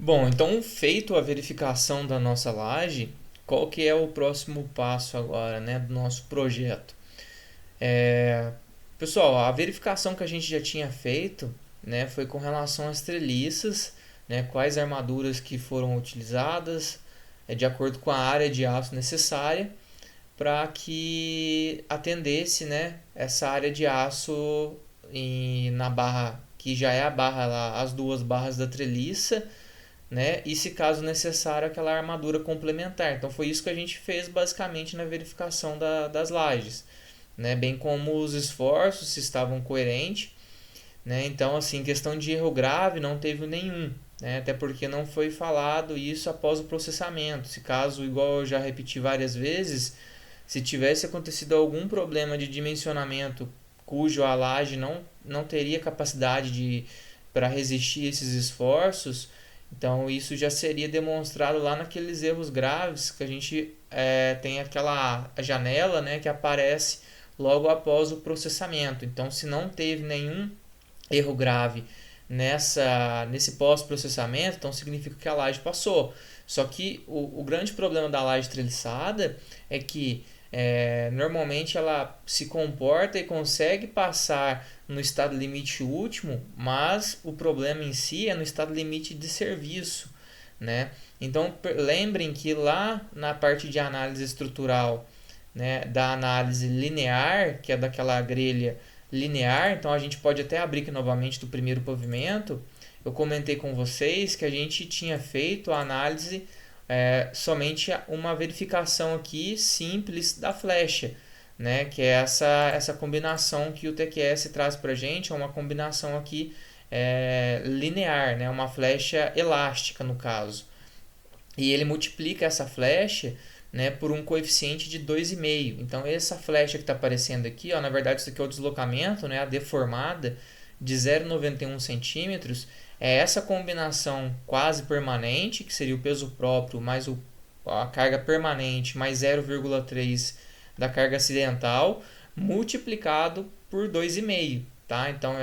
Bom, então feito a verificação da nossa laje, qual que é o próximo passo agora, né, do nosso projeto? É, Pessoal, a verificação que a gente já tinha feito, né, foi com relação às treliças, né, quais armaduras que foram utilizadas, de acordo com a área de aço necessária, para que atendesse, né, essa área de aço na barra que já é a barra lá, as duas barras da treliça, né? E se caso necessário aquela armadura complementar. Então foi isso que a gente fez basicamente na verificação das lajes, né? Bem como os esforços se estavam coerentes, né? Então assim, questão de erro grave não teve nenhum, né? Até porque não foi falado isso após o processamento. Se caso, igual eu já repeti várias vezes, se tivesse acontecido algum problema de dimensionamento cujo a laje não teria capacidade de para resistir a esses esforços, então isso já seria demonstrado lá naqueles erros graves que a gente tem aquela janela, né, que aparece logo após o processamento. Então, se não teve nenhum erro grave nesse pós-processamento, então significa que a laje passou. Só que o grande problema da laje treliçada é que normalmente ela se comporta e consegue passar no estado limite último, mas o problema em si é no estado limite de serviço, né? Então lembrem que lá na parte de análise estrutural, né, da análise linear, que é daquela grelha linear, então a gente pode até abrir aqui novamente do primeiro pavimento. Eu comentei com vocês que a gente tinha feito a análise somente uma verificação aqui simples da flecha, né? Que é essa combinação que o TQS traz para a gente, é uma combinação aqui linear, né? Uma flecha elástica no caso. E ele multiplica essa flecha, né, por um coeficiente de 2,5. Então essa flecha que está aparecendo aqui, ó, na verdade isso aqui é o deslocamento, né, a deformada de 0,91 centímetros, é essa combinação quase permanente, que seria o peso próprio mais a carga permanente mais 0,3 da carga acidental, multiplicado por 2,5. Tá? Então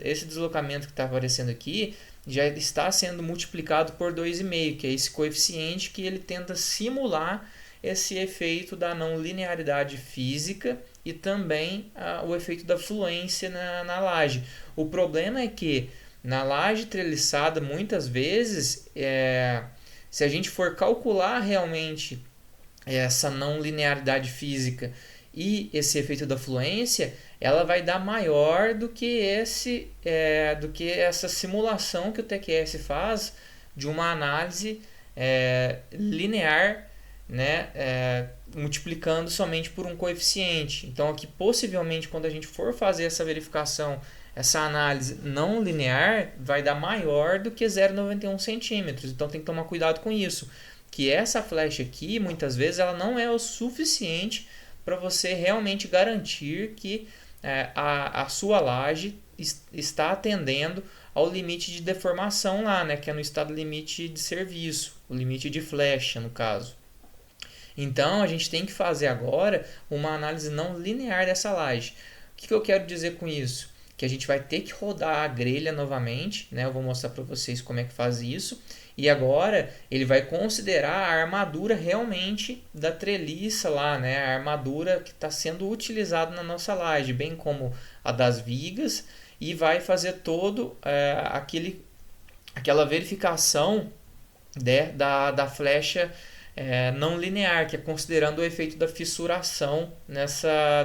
esse deslocamento que está aparecendo aqui já está sendo multiplicado por 2,5, que é esse coeficiente que ele tenta simular esse efeito da não linearidade física e também o efeito da fluência na laje. O problema é que na laje treliçada, muitas vezes, se a gente for calcular realmente essa não linearidade física e esse efeito da fluência, ela vai dar maior do que essa simulação que o TQS faz de uma análise linear, né, multiplicando somente por um coeficiente. Então aqui possivelmente quando a gente for fazer essa verificação, essa análise não linear vai dar maior do que 0,91 centímetros. Então tem que tomar cuidado com isso, que essa flecha aqui muitas vezes ela não é o suficiente para você realmente garantir que a sua laje está atendendo ao limite de deformação lá, né, que é no estado limite de serviço, o limite de flecha no caso. Então a gente tem que fazer agora uma análise não linear dessa laje. O que eu quero dizer com isso? Que a gente vai ter que rodar a grelha novamente, né? Eu vou mostrar para vocês como é que faz isso. E agora ele vai considerar a armadura realmente da treliça lá, né? A armadura que está sendo utilizada na nossa laje, bem como a das vigas, e vai fazer todo aquela verificação da flecha não linear, que é considerando o efeito da fissuração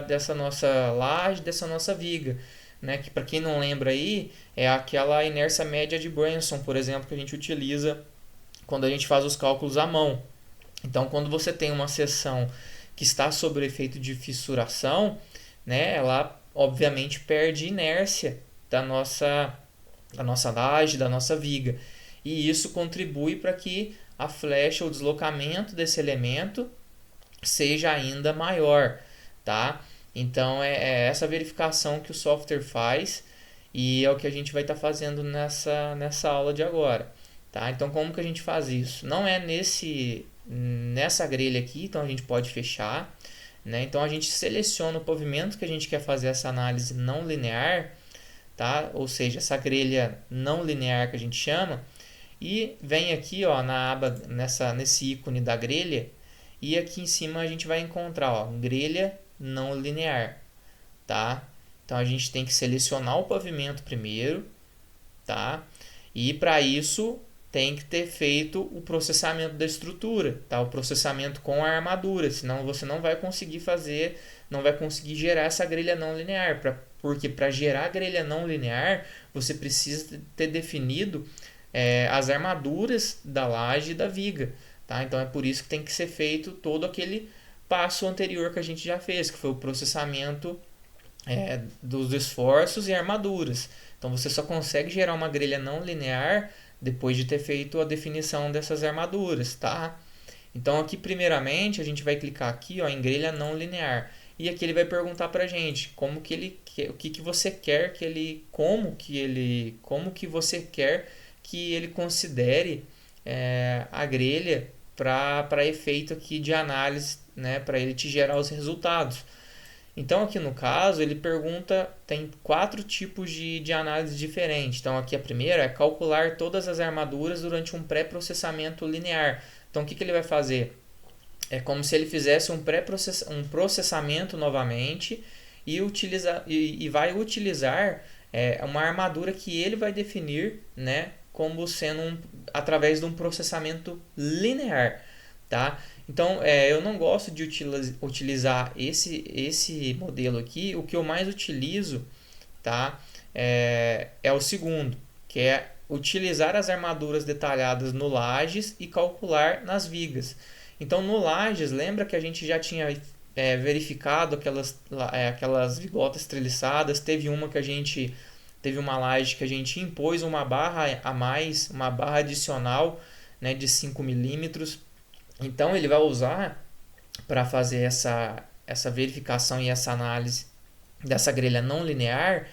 dessa nossa laje, dessa nossa viga. Né, que para quem não lembra aí, é aquela inércia média de Branson, por exemplo, que a gente utiliza quando a gente faz os cálculos à mão. Então, quando você tem uma seção que está sob o efeito de fissuração, né, ela obviamente perde inércia da nossa laje, da nossa viga. E isso contribui para que a flecha, o deslocamento desse elemento seja ainda maior, tá? Então é essa verificação que o software faz e é o que a gente vai estar fazendo nessa aula de agora, tá? Então como que a gente faz isso? Não é nessa grelha aqui, então a gente pode fechar, né? Então a gente seleciona o pavimento que a gente quer fazer essa análise não linear, tá? Ou seja, essa grelha não linear que a gente chama, e vem aqui, ó, na aba, nesse ícone da grelha, e aqui em cima a gente vai encontrar, ó, grelha não linear, tá? Então a gente tem que selecionar o pavimento primeiro, tá? E para isso tem que ter feito o processamento da estrutura, tá? O processamento com a armadura, senão você não vai conseguir fazer, não vai conseguir gerar essa grelha não linear, porque para gerar a grelha não linear, você precisa ter definido as armaduras da laje e da viga, tá? Então é por isso que tem que ser feito todo aquele passo anterior que a gente já fez, que foi o processamento dos esforços e armaduras. Então você só consegue gerar uma grelha não linear depois de ter feito a definição dessas armaduras, tá? Então aqui primeiramente a gente vai clicar aqui, ó, em grelha não linear, e aqui ele vai perguntar pra gente como que ele o que você quer que ele como que você quer que ele considere a grelha para efeito aqui de análise, né, para ele te gerar os resultados. Então aqui no caso ele pergunta, tem 4 tipos de análise diferentes. Então aqui a primeira é calcular todas as armaduras durante um pré-processamento linear. Então o que ele vai fazer? É como se ele fizesse um processamento novamente e vai utilizar uma armadura que ele vai definir, né, como sendo através de um processamento linear, tá? Então, eu não gosto de utilizar esse modelo aqui. O que eu mais utilizo, tá, é o segundo, que é utilizar as armaduras detalhadas no lajes e calcular nas vigas. Então, no lajes, lembra que a gente já tinha verificado aquelas vigotas treliçadas. Teve uma laje que a gente impôs uma barra a mais, uma barra adicional, né, de 5 milímetros. Então ele vai usar para fazer essa verificação e essa análise dessa grelha não linear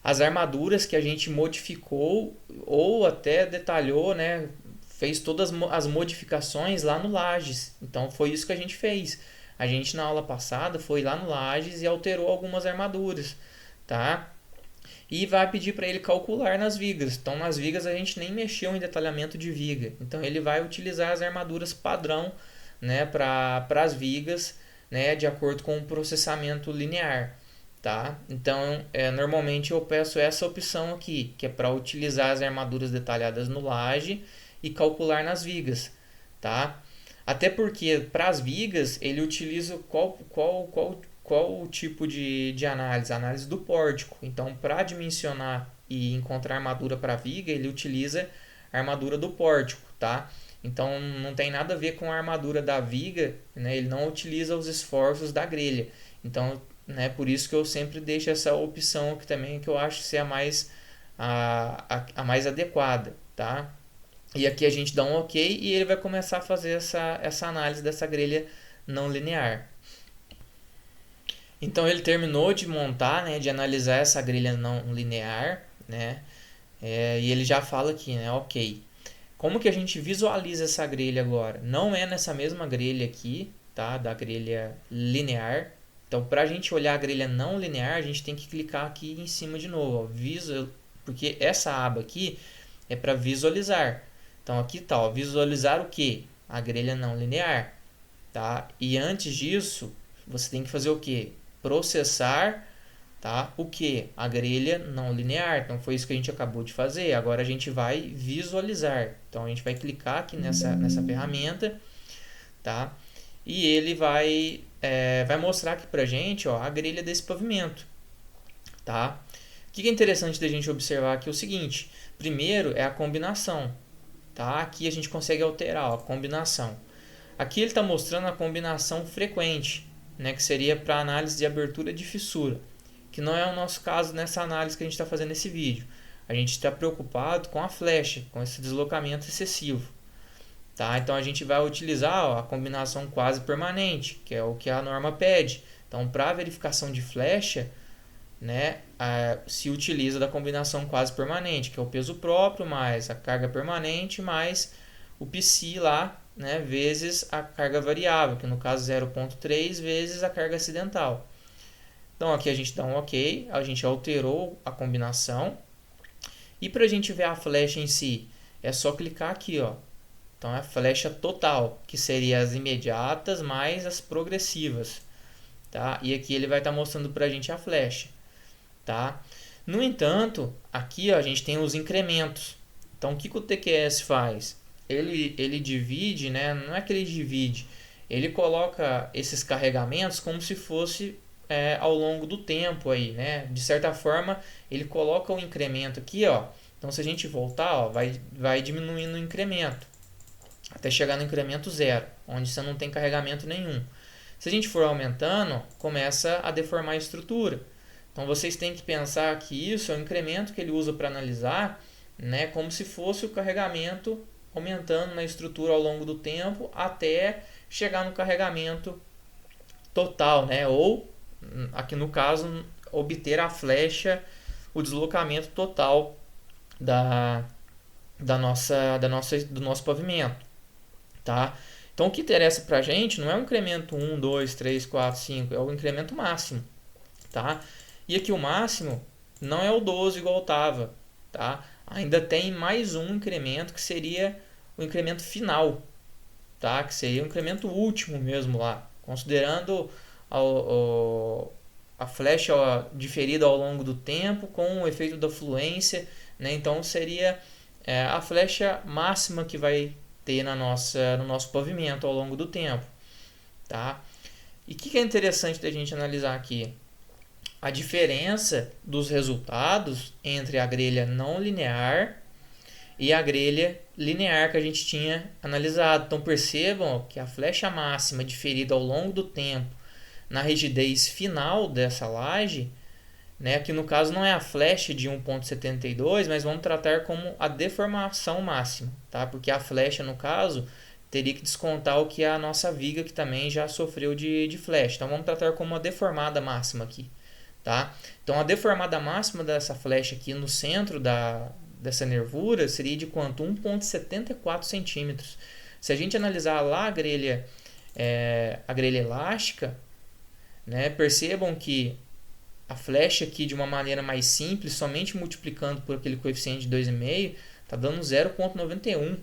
as armaduras que a gente modificou ou até detalhou, né, fez todas as modificações lá no Lages. Então foi isso que a gente fez. A gente na aula passada foi lá no Lages e alterou algumas armaduras, tá? E vai pedir para ele calcular nas vigas. Então, nas vigas a gente nem mexeu em detalhamento de viga. Então, ele vai utilizar as armaduras padrão, né, para as vigas, né, de acordo com o processamento linear. Tá? Então, normalmente eu peço essa opção aqui, que é para utilizar as armaduras detalhadas no laje e calcular nas vigas. Tá? Até porque, para as vigas, ele utiliza qual o tipo de análise? A análise do pórtico. Então, para dimensionar e encontrar armadura para viga, ele utiliza a armadura do pórtico, tá? Então, não tem nada a ver com a armadura da viga, né? Ele não utiliza os esforços da grelha. Então, né, por isso que eu sempre deixo essa opção aqui também, que eu acho ser a mais adequada, tá? E aqui a gente dá um OK e ele vai começar a fazer essa análise dessa grelha não linear. Então ele terminou de montar, né, de analisar essa grelha não linear, né, e ele já fala aqui, né, OK. Como que a gente visualiza essa grelha agora? Não é nessa mesma grelha aqui, tá, da grelha linear. Então, para a gente olhar a grelha não linear, a gente tem que clicar aqui em cima de novo, ó, porque essa aba aqui é para visualizar. Então aqui tá, ó, visualizar o que? A grelha não linear, tá? E antes disso, você tem que fazer o que? Processar, tá? O que? A grelha não linear. Então foi isso que a gente acabou de fazer. Agora a gente vai visualizar. Então a gente vai clicar aqui nessa ferramenta, tá? E ele vai mostrar aqui pra gente, ó, a grelha desse pavimento, tá? O que é interessante da gente observar aqui é o seguinte: primeiro é a combinação, tá? Aqui a gente consegue alterar, ó, a combinação. Aqui ele está mostrando a combinação frequente, né, que seria para análise de abertura de fissura, que não é o nosso caso nessa análise que a gente está fazendo nesse vídeo. A gente está preocupado com a flecha, com esse deslocamento excessivo. Tá? Então a gente vai utilizar, ó, a combinação quase permanente, que é o que a norma pede. Então, para verificação de flecha, né, se utiliza da combinação quase permanente, que é o peso próprio mais a carga permanente mais o psi lá, né, vezes a carga variável, que no caso 0,3 vezes a carga acidental. Então aqui a gente dá um OK, a gente alterou a combinação. E para a gente ver a flecha em si, é só clicar aqui, ó. Então é a flecha total, que seria as imediatas mais as progressivas, tá? E aqui ele vai estar mostrando para a gente a flecha, tá? No entanto, aqui ó, a gente tem os incrementos. Então o que o TQS faz? Ele divide, né? Não é que ele divide, ele coloca esses carregamentos como se fosse ao longo do tempo aí, né? De certa forma, ele coloca o incremento aqui, ó. Então se a gente voltar, ó, vai diminuindo o incremento até chegar no incremento zero, onde você não tem carregamento nenhum. Se a gente for aumentando, começa a deformar a estrutura. Então vocês têm que pensar que isso é um incremento que ele usa para analisar, né, como se fosse o carregamento aumentando na estrutura ao longo do tempo até chegar no carregamento total, né, ou aqui no caso obter a flecha, o deslocamento total do nosso pavimento. Tá? Então o que interessa para a gente não é o incremento 1, 2, 3, 4, 5, é o incremento máximo. Tá? E aqui o máximo não é o 12 igual estava. Tá? Ainda tem mais um incremento que seria o incremento final. Tá? Que seria o incremento último mesmo lá. Considerando a flecha diferida ao longo do tempo com o efeito da fluência. Né? Então seria a flecha máxima que vai ter no nosso pavimento ao longo do tempo. Tá? E o que é interessante da gente analisar aqui? A diferença dos resultados entre a grelha não linear e a grelha linear que a gente tinha analisado. Então percebam que a flecha máxima diferida ao longo do tempo na rigidez final dessa laje, né, que no caso não é a flecha de 1,72, mas vamos tratar como a deformação máxima, tá? Porque a flecha, no caso, teria que descontar o que é a nossa viga, que também já sofreu de flecha. Então vamos tratar como a deformada máxima aqui, tá? Então a deformada máxima dessa flecha aqui no centro dessa nervura seria de quanto? 1,74 centímetros. Se a gente analisar lá a grelha elástica, né, percebam que a flecha aqui de uma maneira mais simples, somente multiplicando por aquele coeficiente de 2,5, está dando 0,91.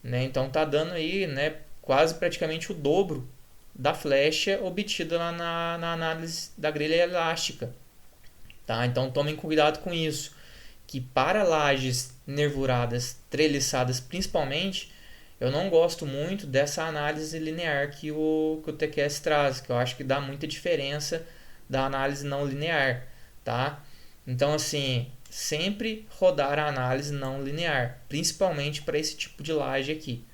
Né? Então está dando aí, né, quase praticamente o dobro da flecha obtida lá na análise da grelha elástica. Tá? Então tomem cuidado com isso, que para lajes nervuradas, treliçadas principalmente, eu não gosto muito dessa análise linear que o TQS traz, que eu acho que dá muita diferença da análise não linear, tá? Então, assim, sempre rodar a análise não linear, principalmente para esse tipo de laje aqui,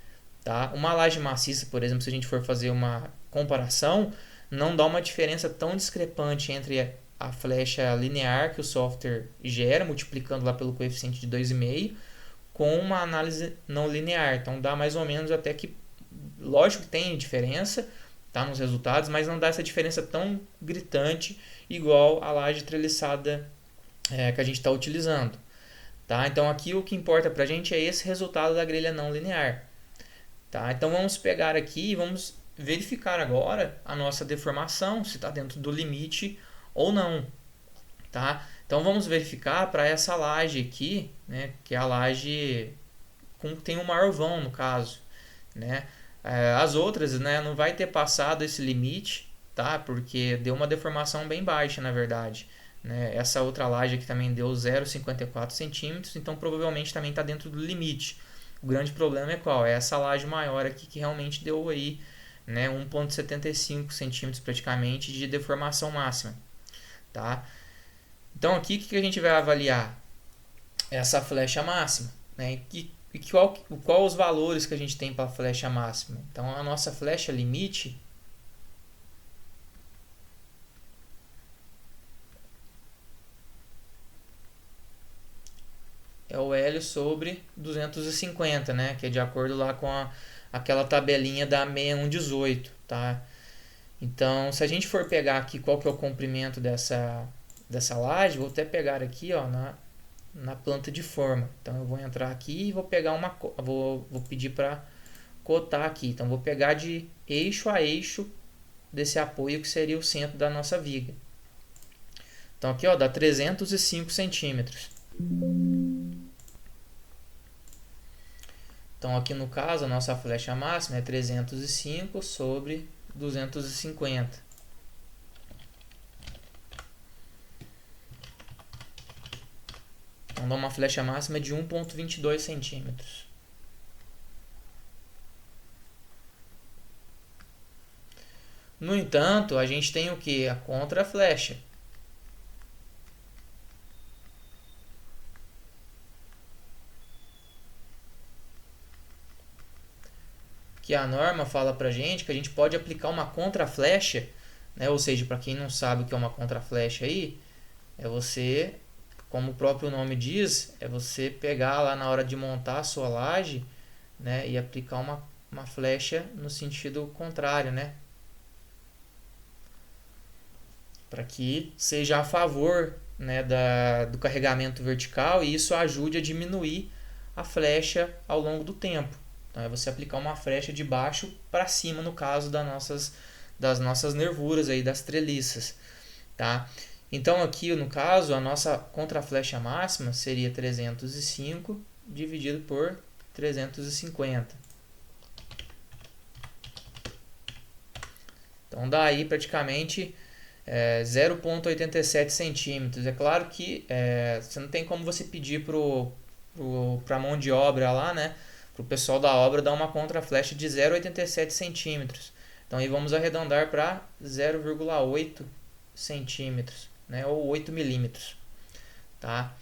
tá? Uma laje maciça, por exemplo, se a gente for fazer uma comparação, não dá uma diferença tão discrepante entre a flecha linear que o software gera, multiplicando lá pelo coeficiente de 2,5, com uma análise não linear. Então, dá mais ou menos até que, lógico que tem diferença, tá, nos resultados, mas não dá essa diferença tão gritante igual a laje treliçada que a gente está utilizando. Tá? Então aqui o que importa para a gente é esse resultado da grelha não linear. Tá? Então vamos pegar aqui e vamos verificar agora a nossa deformação, se está dentro do limite ou não. Tá? Então vamos verificar para essa laje aqui, né, que é a laje que tem um maior vão no caso. Né? As outras, né, não vai ter passado esse limite, tá? Porque deu uma deformação bem baixa, na verdade. Né? Essa outra laje aqui também deu 0,54 centímetros, então provavelmente também está dentro do limite. O grande problema é qual? É essa laje maior aqui que realmente deu aí, né, 1,75 centímetros praticamente de deformação máxima. Tá? Então aqui o que a gente vai avaliar? Essa flecha máxima. Né? E qual os valores que a gente tem para a flecha máxima? Então, a nossa flecha limite é o L sobre 250, né? Que é de acordo lá com aquela tabelinha da 6118, tá? Então, se a gente for pegar aqui qual que é o comprimento dessa laje, vou até pegar aqui, ó, na planta de forma. Então eu vou entrar aqui e vou pegar vou pedir para cotar aqui. Então vou pegar de eixo a eixo desse apoio que seria o centro da nossa viga. Então aqui, ó, dá 305 centímetros. Então aqui no caso a nossa flecha máxima é 305 sobre 250. Então dá uma flecha máxima de 1,22 centímetros. No entanto, a gente tem o que? A contraflecha. Que a norma fala pra gente que a gente pode aplicar uma contraflecha, né? Ou seja, para quem não sabe o que é uma contraflecha aí, é você, como o próprio nome diz, é você pegar lá na hora de montar a sua laje, né? E aplicar uma flecha no sentido contrário, né? Para que seja a favor, né, do carregamento vertical e isso ajude a diminuir a flecha ao longo do tempo. Então é você aplicar uma flecha de baixo para cima no caso das nossas nervuras aí, das treliças, tá? Então aqui no caso a nossa contraflecha máxima seria 305 dividido por 350. Então dá aí praticamente 0,87 centímetros. É claro que você não tem como você pedir para a mão de obra lá, né? Para o pessoal da obra dar uma contraflecha de 0,87 centímetros. Então aí vamos arredondar para 0,8 centímetros, né? Ou 8 milímetros, tá?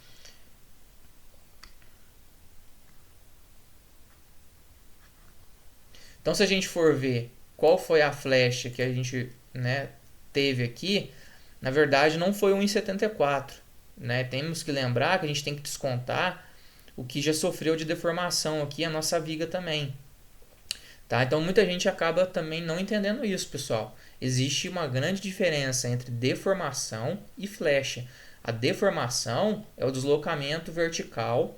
Então se a gente for ver qual foi a flecha que a gente, né, teve aqui, na verdade não foi 1,74, né? Temos que lembrar que a gente tem que descontar o que já sofreu de deformação aqui, a nossa viga também, tá? Então muita gente acaba também não entendendo isso, pessoal. Existe uma grande diferença entre deformação e flecha. A deformação é o deslocamento vertical,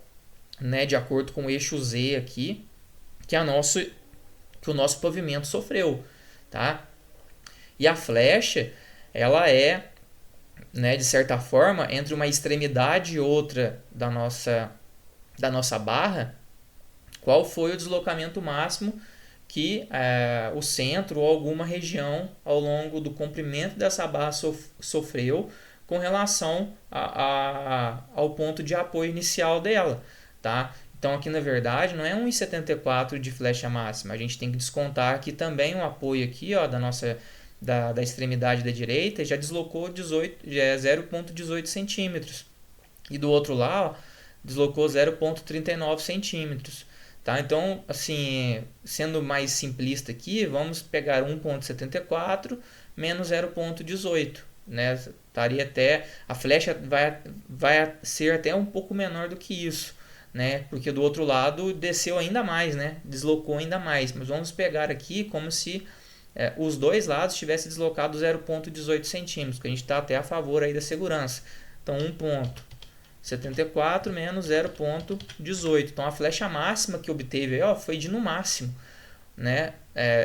né, de acordo com o eixo Z aqui, que o nosso pavimento sofreu, tá? E a flecha, ela é, né, de certa forma, entre uma extremidade e outra da nossa barra, qual foi o deslocamento máximo que o centro ou alguma região ao longo do comprimento dessa barra sofreu com relação ao ponto de apoio inicial dela, tá? Então aqui na verdade não é 1,74 de flecha máxima, a gente tem que descontar aqui também um apoio aqui, ó, da extremidade da direita já deslocou 0,18 centímetros e do outro lado deslocou 0,39 centímetros. Tá? Então, assim, sendo mais simplista aqui, vamos pegar 1,74 menos 0,18. Né? Estaria até, a flecha vai ser até um pouco menor do que isso, né? Porque do outro lado desceu ainda mais, né? Deslocou ainda mais. Mas vamos pegar aqui como se os dois lados tivessem deslocado 0,18 centímetros, que a gente está até a favor aí da segurança. Então 1,74 menos 0,18. Então a flecha máxima que obteve aí, ó, foi de no máximo, né,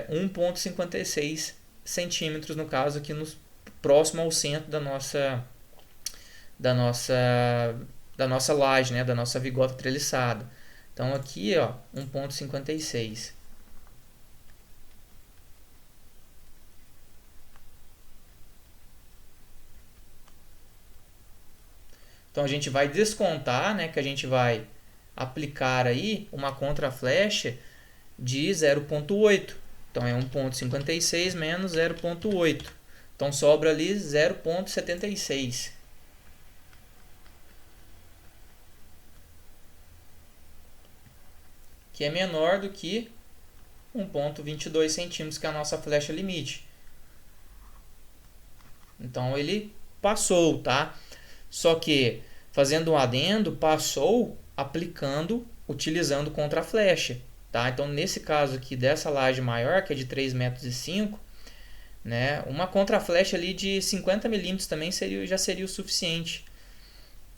1,56 centímetros no caso aqui próximo ao centro da nossa laje, né, da nossa vigota treliçada. Então aqui, ó, 1,56. Então a gente vai descontar, né, que a gente vai aplicar aí uma contraflecha de 0,8. Então é 1,56 menos 0,8. Então sobra ali 0,76. Que é menor do que 1,22 centímetros, que é a nossa flecha limite. Então ele passou, tá? Só que, fazendo um adendo, passou utilizando contraflecha, tá? Então, nesse caso aqui dessa laje maior, que é de 3,05 m, né, uma contraflecha ali de 50 milímetros também já seria o suficiente,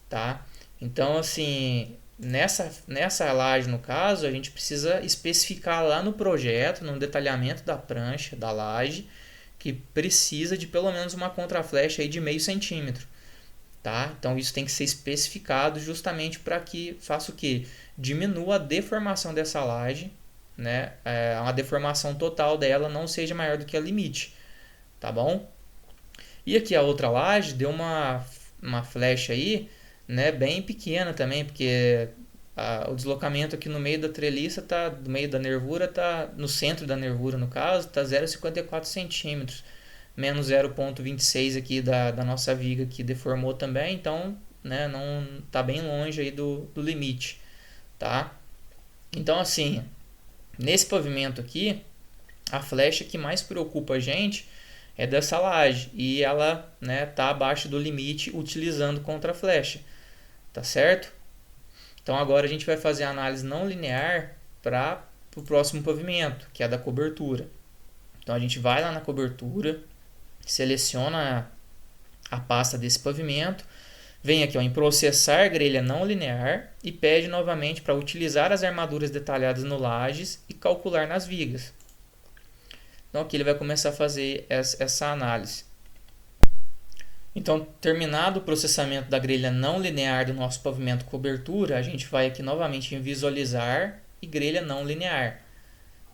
tá? Então, assim, nessa laje, no caso, a gente precisa especificar lá no projeto, no detalhamento da prancha, da laje, que precisa de pelo menos uma contraflecha aí de meio centímetro. Tá? Então isso tem que ser especificado justamente para que faça o quê? diminua a deformação dessa laje, né? A deformação total dela não seja maior do que o limite, tá bom? E aqui a outra laje deu uma flecha aí, né, bem pequena também, porque o deslocamento aqui no meio da treliça tá, no meio da nervura tá no centro da nervura, no caso, tá 0,54 centímetros, menos 0,26 aqui da nossa viga que deformou também, então, né, não tá bem longe aí do limite, tá? Então, assim, nesse pavimento aqui, a flecha que mais preocupa a gente é dessa laje e ela, né, tá abaixo do limite utilizando contra a flecha, tá certo? Então agora a gente vai fazer a análise não linear para o próximo pavimento, que é a da cobertura. Então a gente vai lá na cobertura, seleciona a pasta desse pavimento, vem aqui ó, em processar grelha não linear e pede novamente para utilizar as armaduras detalhadas no lajes e calcular nas vigas. Então aqui ele vai começar a fazer essa análise. Então, terminado o processamento da grelha não linear do nosso pavimento cobertura, a gente vai aqui novamente em visualizar e grelha não linear,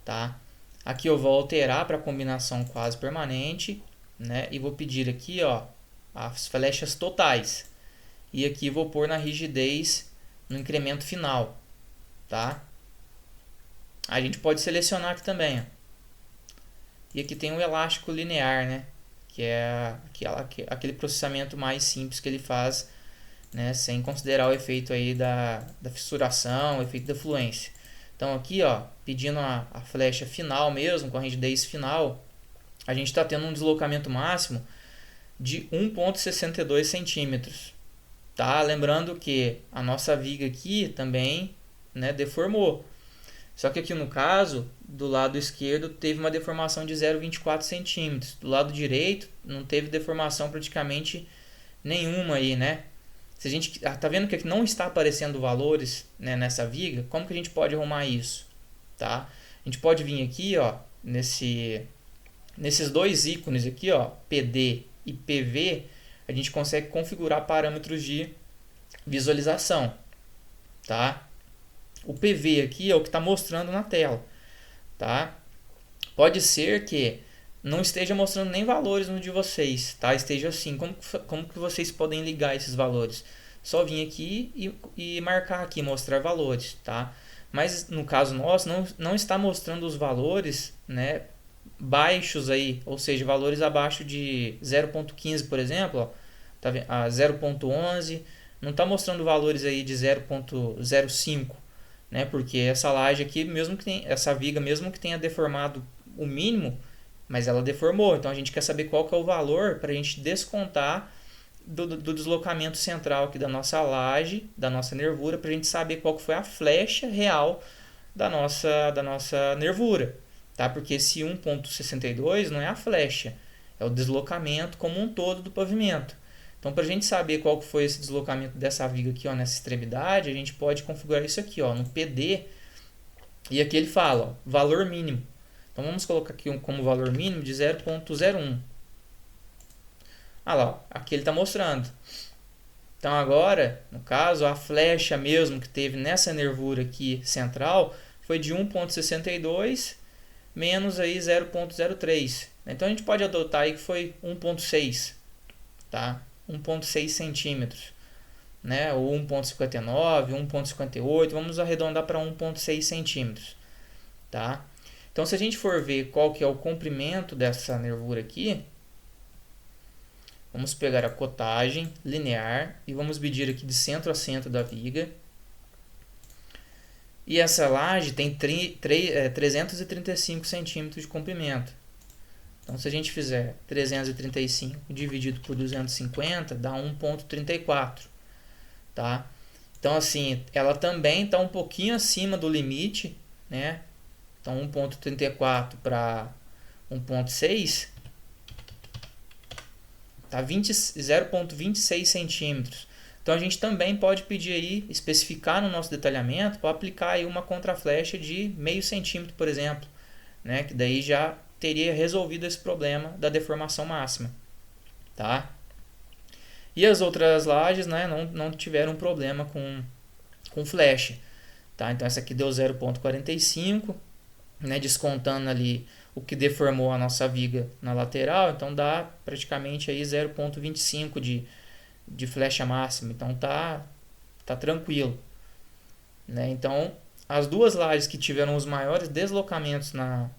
tá? Aqui eu vou alterar para combinação quase permanente, né? E vou pedir aqui, ó, as flechas totais. E aqui vou pôr na rigidez no incremento final, tá? A gente pode selecionar aqui também, ó. E aqui tem um elástico linear, né? Que é aquele processamento mais simples que ele faz, né, sem considerar o efeito aí da fissuração, o efeito da fluência. Então aqui, ó, pedindo a flecha final mesmo, com a rigidez final, a gente está tendo um deslocamento máximo de 1,62 centímetros. Tá? Lembrando que a nossa viga aqui também, né, deformou. Só que aqui no caso, do lado esquerdo teve uma deformação de 0,24 centímetros. Do lado direito não teve deformação praticamente nenhuma aí, né? Se a gente tá vendo que não está aparecendo valores, né, nessa viga, como que a gente pode arrumar isso? Tá? A gente pode vir aqui, ó, nesses dois ícones aqui, ó, PD e PV, a gente consegue configurar parâmetros de visualização, tá? O PV aqui é o que está mostrando na tela, tá? Pode ser que não esteja mostrando nem valores no de vocês, tá? Esteja assim, como que vocês podem ligar esses valores? Só vir aqui e marcar aqui, mostrar valores, tá? Mas no caso nosso, não está mostrando os valores, né, baixos aí, ou seja, valores abaixo de 0,15, por exemplo, ó, tá vendo? 0,11, não está mostrando valores aí de 0,05, né? Porque essa laje aqui, mesmo que essa viga, mesmo que tenha deformado o mínimo, mas ela deformou. Então a gente quer saber qual que é o valor para a gente descontar do deslocamento central aqui da nossa laje, da nossa nervura, para a gente saber qual que foi a flecha real da nossa nervura, tá? Porque esse 1,62 não é a flecha, é o deslocamento como um todo do pavimento. Então, para a gente saber qual que foi esse deslocamento dessa viga aqui, ó, nessa extremidade, a gente pode configurar isso aqui, ó, no PD. E aqui ele fala, ó, valor mínimo. Então, vamos colocar aqui como valor mínimo de 0,01. Ah lá, ó, aqui ele está mostrando. Então, agora, no caso, a flecha mesmo que teve nessa nervura aqui central foi de 1,62 menos aí 0,03. Então, a gente pode adotar aí que foi 1,6, tá? 1,6 centímetros, né? Ou 1,59, 1,58, vamos arredondar para 1,6 centímetros, tá? Então, se a gente for ver qual que é o comprimento dessa nervura aqui, vamos pegar a cotagem linear e vamos medir aqui de centro a centro da viga. E essa laje tem 335 centímetros de comprimento. Então, se a gente fizer 335 dividido por 250, dá 1,34, tá? Então, assim, ela também está um pouquinho acima do limite, né? Então, 1,34 para 1,6 tá 0,26 centímetros. Então, a gente também pode pedir aí, especificar no nosso detalhamento, para aplicar aí uma contraflecha de meio centímetro, por exemplo, né? Que daí já teria resolvido esse problema da deformação máxima, tá? E as outras lajes, né, não tiveram problema com flecha, tá? Então essa aqui deu 0,45, né, descontando ali o que deformou a nossa viga na lateral, então dá praticamente aí 0,25 de flecha máxima, então tá tranquilo, né? Então as duas lajes que tiveram os maiores deslocamentos nas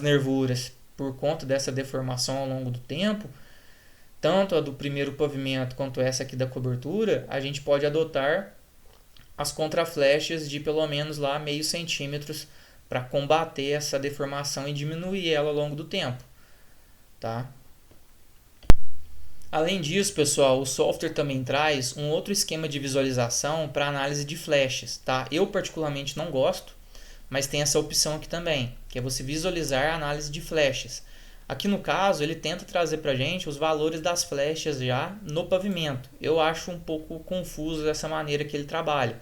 nervuras por conta dessa deformação ao longo do tempo, tanto a do primeiro pavimento quanto essa aqui da cobertura, a gente pode adotar as contraflechas de pelo menos lá meio centímetros para combater essa deformação e diminuir ela ao longo do tempo, tá? Além disso, pessoal, o software também traz um outro esquema de visualização para análise de flechas, tá? Eu particularmente não gosto, mas tem essa opção aqui também, que é você visualizar a análise de flechas. Aqui no caso, ele tenta trazer para a gente os valores das flechas já no pavimento. Eu acho um pouco confuso essa maneira que ele trabalha,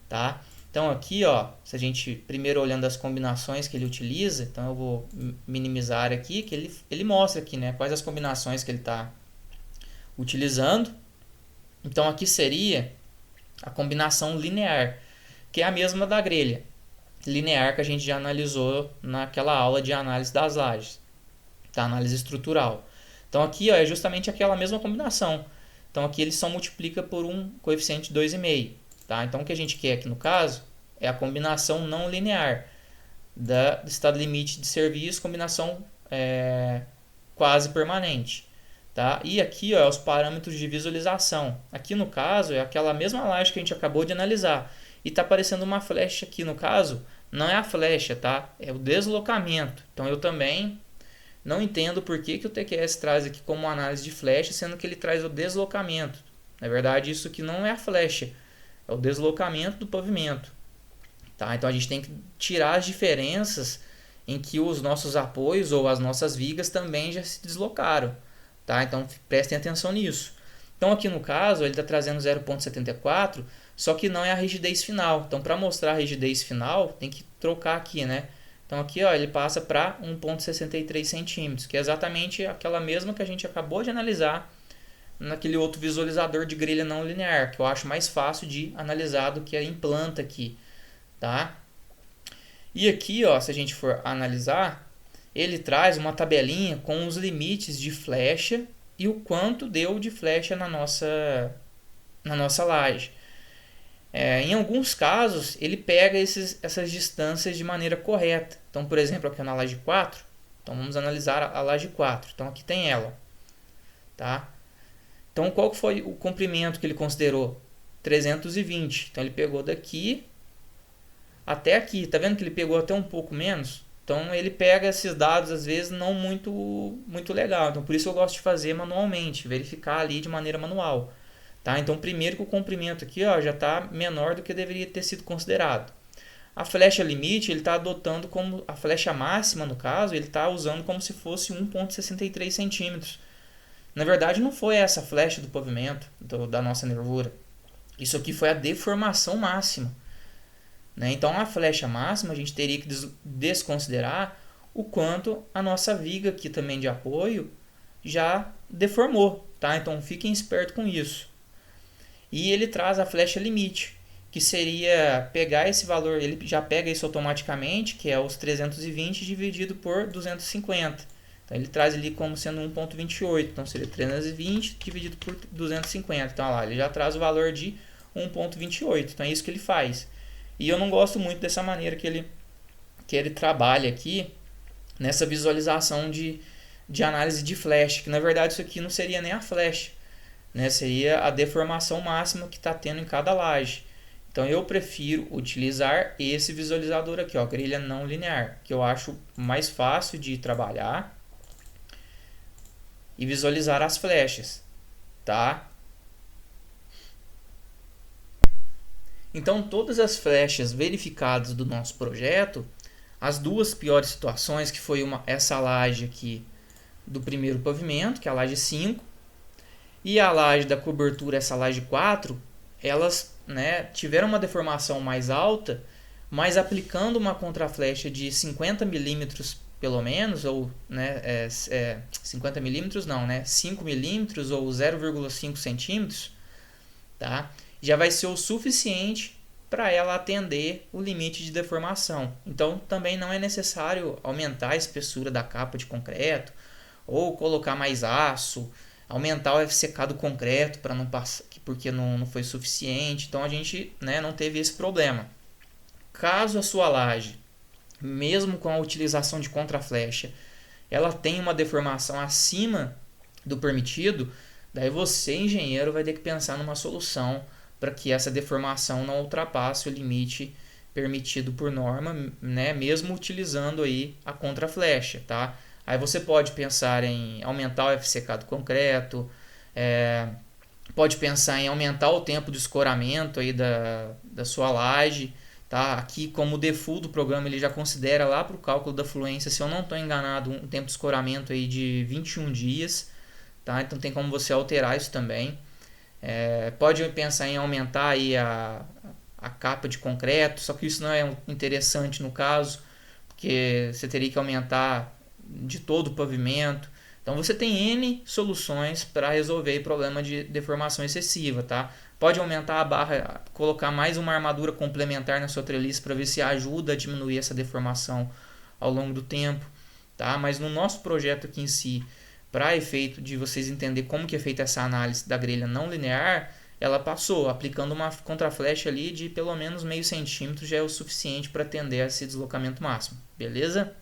tá? Então aqui, ó, se a gente primeiro olhando as combinações que ele utiliza, então eu vou minimizar aqui, que ele mostra aqui, né, quais as combinações que ele está utilizando. Então aqui seria a combinação linear, que é a mesma da grelha linear que a gente já analisou naquela aula de análise das lajes, tá? Análise estrutural. Então aqui, ó, é justamente aquela mesma combinação. Então aqui ele só multiplica por um coeficiente de 2,5. Tá? Então o que a gente quer aqui no caso é a combinação não linear do estado limite de serviço, combinação quase permanente. Tá? E aqui, ó, os parâmetros de visualização. Aqui no caso é aquela mesma laje que a gente acabou de analisar. E está aparecendo uma flecha aqui no caso, não é a flecha, tá? É o deslocamento. Então eu também não entendo por que o TQS traz aqui como análise de flecha, sendo que ele traz o deslocamento. Na verdade, isso aqui não é a flecha, é o deslocamento do pavimento. Tá? Então a gente tem que tirar as diferenças em que os nossos apoios ou as nossas vigas também já se deslocaram. Tá? Então prestem atenção nisso. Então aqui no caso ele está trazendo 0,74, só que não é a rigidez final. Então para mostrar a rigidez final tem que trocar aqui, né? Então aqui, ó, ele passa para 1,63 centímetros, que é exatamente aquela mesma que a gente acabou de analisar naquele outro visualizador de grelha não linear, que eu acho mais fácil de analisar do que a implanta aqui, tá? E aqui, ó, se a gente for analisar, ele traz uma tabelinha com os limites de flecha e o quanto deu de flecha na nossa laje. Em alguns casos, ele pega essas distâncias de maneira correta. Então, por exemplo, aqui na laje 4, então vamos analisar a laje 4. Então, aqui tem ela, tá? Então, qual foi o comprimento que ele considerou? 320. Então, ele pegou daqui até aqui. Tá vendo que ele pegou até um pouco menos? Então, ele pega esses dados, às vezes, não muito legal. Então, por isso eu gosto de fazer manualmente, verificar ali de maneira manual. Tá? Então, primeiro que o comprimento aqui, ó, já está menor do que deveria ter sido considerado. A flecha limite, ele está adotando como a flecha máxima, no caso, ele está usando como se fosse 1,63 centímetros. Na verdade, não foi essa flecha do pavimento, da nossa nervura. Isso aqui foi a deformação máxima. Né? Então, a flecha máxima, a gente teria que desconsiderar o quanto a nossa viga aqui também de apoio já deformou. Tá? Então, fiquem espertos com isso. E ele traz a flecha limite, que seria pegar esse valor, ele já pega isso automaticamente, que é os 320 dividido por 250. Então ele traz ali como sendo 1,28, então seria 320 dividido por 250. Então lá, ele já traz o valor de 1,28. Então é isso que ele faz. E eu não gosto muito dessa maneira que ele trabalha aqui, nessa visualização de análise de flecha, que na verdade isso aqui não seria nem a flecha. Né, seria a deformação máxima que está tendo em cada laje. Então eu prefiro utilizar esse visualizador aqui, ó, grelha não linear, que eu acho mais fácil de trabalhar e visualizar as flechas, tá? Então todas as flechas verificadas do nosso projeto, as duas piores situações, que foi essa laje aqui do primeiro pavimento, que é a laje 5, e a laje da cobertura, essa laje 4, elas, né, tiveram uma deformação mais alta, mas aplicando uma contraflecha de 50 milímetros pelo menos, ou né, 50 milímetros não, né, 5 milímetros ou 0,5 centímetros, tá? Já vai ser o suficiente para ela atender o limite de deformação. Então também não é necessário aumentar a espessura da capa de concreto ou colocar mais aço, aumentar o FCK do concreto para não passar, porque não foi suficiente. Então a gente, né, não teve esse problema. Caso a sua laje, mesmo com a utilização de contraflecha, ela tenha uma deformação acima do permitido, daí você, engenheiro, vai ter que pensar numa solução para que essa deformação não ultrapasse o limite permitido por norma, né, mesmo utilizando aí a contraflecha, tá? Aí você pode pensar em aumentar o FCK do concreto, pode pensar em aumentar o tempo de escoramento aí da sua laje, tá? Aqui, como o default do programa, ele já considera lá para o cálculo da fluência, se eu não estou enganado, um tempo de escoramento aí de 21 dias, tá? Então tem como você alterar isso também. Pode pensar em aumentar aí a capa de concreto, só que isso não é interessante no caso, porque você teria que aumentar de todo o pavimento. Então você tem N soluções para resolver o problema de deformação excessiva, tá? Pode aumentar a barra, colocar mais uma armadura complementar na sua treliça para ver se ajuda a diminuir essa deformação ao longo do tempo, tá? Mas no nosso projeto aqui em si, para efeito de vocês entenderem como que é feita essa análise da grelha não linear, ela passou, aplicando uma contraflecha ali de pelo menos meio centímetro já é o suficiente para atender a esse deslocamento máximo, beleza?